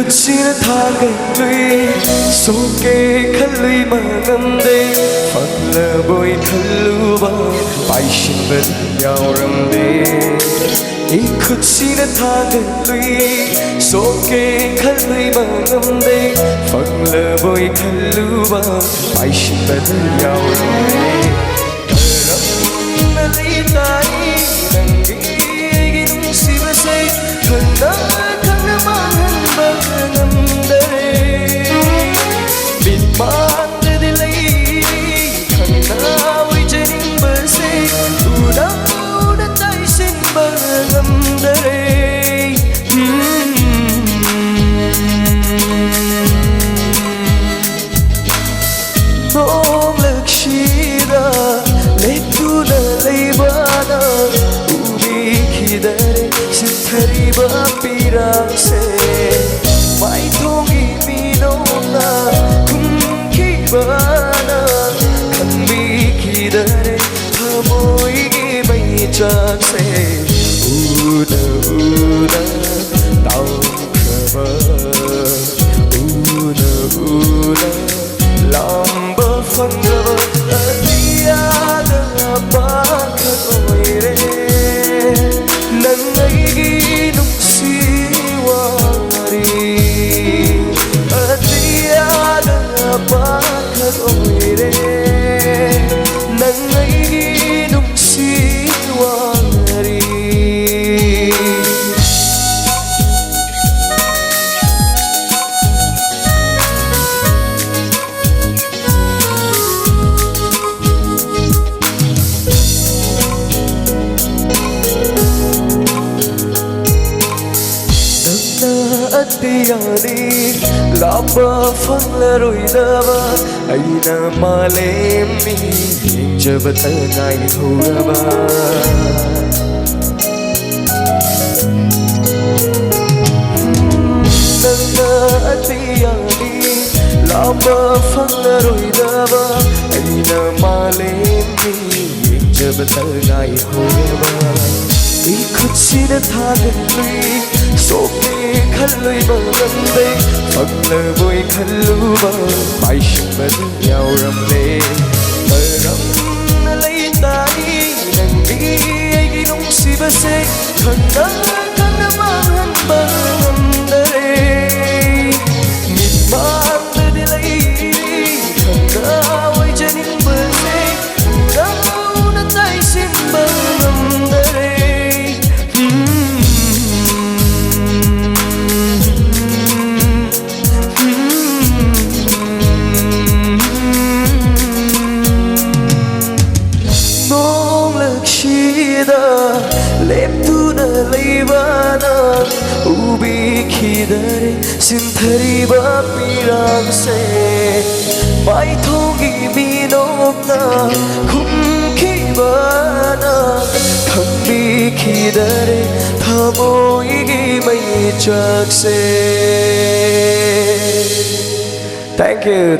ꯈꯨꯠꯁꯤꯅ ꯊꯥꯒꯠꯂꯨꯏ ꯁꯣꯛꯀꯦ ꯈꯜꯂꯨꯏ ꯃꯉꯝꯗꯦ ꯐꯪꯂꯕꯣꯏ ꯈꯜꯂꯨꯕ ꯄꯥꯏꯁꯤꯟꯕꯗꯤ ꯌꯥꯎꯔꯝꯗꯦ ꯑꯩ ꯈꯨꯠꯁꯤꯅ ꯊꯥꯒꯠꯂꯨꯏ ꯁꯣꯛꯀꯦ ꯈꯜꯂꯨꯏ ꯃꯉꯝꯗꯦ ꯐꯪꯂꯕꯣꯏ ꯈꯜꯂꯨꯕ ꯄꯥꯏꯁꯤꯟꯕꯗꯤ ꯌꯥꯎꯔꯝꯗꯦ ꯀꯔꯝꯅ ꯂꯩꯇꯥꯏ ꯅꯪꯒꯤ ꯑꯩꯒꯤ ꯅꯨꯡꯁꯤꯕꯁꯦ ꯈꯪꯅ ꯈꯪꯅ ꯃꯥꯡꯍꯟꯕ ꯉꯝꯗꯔꯦ ꯃꯤꯠꯃꯥꯡꯗꯗꯤ ꯂꯩ ꯈꯪꯅ ꯑꯣꯏꯖꯅꯤꯡꯕꯁꯦ ꯎꯅ ꯎꯅ ꯇꯥꯏꯁꯤꯟꯕ ꯉꯝꯗꯔꯦ ꯅꯣꯡꯂꯛꯁꯤꯗ ꯂꯦꯞꯇꯨꯅ ꯂꯩꯕꯅ 우비키다래 짙어리바 삐랑새 마이통이 미노나 굶기바나 간비키다래 타모이기 마이짝새 우나 우나 나오카바 우나 우나 람바 판가바 아디아다 바카노이레 ꯅꯪꯒꯤ ꯅꯨꯡꯁꯤꯋꯥꯔꯤ ꯑꯇꯤꯌꯥꯗ ꯄꯥꯈꯠ ꯑꯣꯏꯔꯦ ꯅꯪꯒꯤ ꯅꯨꯡꯁꯤꯋꯥꯔꯤ ꯑꯇꯤꯌꯥꯅꯤ ꯂꯥꯞꯄ ꯐꯪꯂꯔꯣꯏꯗꯕ ꯑꯩꯅ ꯃꯥꯂꯦꯝꯅꯤ ꯌꯦꯡꯖꯕꯇ ꯉꯥꯏꯍꯧꯔꯕ ꯅꯪꯅ ꯑꯇꯤꯌꯥꯅꯤ ꯂꯥꯞꯄ ꯐꯪꯂꯔꯣꯏꯗꯕ ꯑꯩꯅ ꯃꯥꯂꯦꯝꯅꯤ ꯌꯦꯡꯖꯕꯇ ꯉꯥꯏꯍꯧꯔꯕ 이 ꯈꯨꯠꯁꯤꯅ ꯊꯥꯒꯠꯂꯨꯏ ꯁꯣꯛꯀꯦ ꯈꯜꯂꯨꯏ ꯃꯉꯝꯗꯦ ꯐꯪꯂꯕꯣꯏ ꯈꯜꯂꯨꯕ ꯄꯥꯏꯁꯤꯟꯕꯗꯤ ꯌꯥꯎꯔꯝꯂꯦ ꯀꯔꯝꯅ ꯂꯩꯇꯥꯏ ꯅꯪꯒꯤ ꯑꯩꯒꯤ ꯅꯨꯡꯁꯤꯕꯁꯦ ꯈꯪꯅ ꯈꯪꯅ ꯃꯥꯡꯍꯟꯕ ꯉꯝꯗꯔꯦ ꯃꯤꯠꯃꯥꯡꯗꯗꯤ ꯂꯩꯔꯤ ꯈꯪꯅ ꯑꯣꯏꯖꯅꯤꯡꯕꯁꯦ ꯎꯅ ꯎꯅ ꯇꯥꯏꯁꯤꯟꯕ ꯉꯝꯗꯔꯦ leptuna leibana ubikidare sinthariba pirangse maithongi minokna khumkibana khambikidare thamoigi maichakse. Thank you.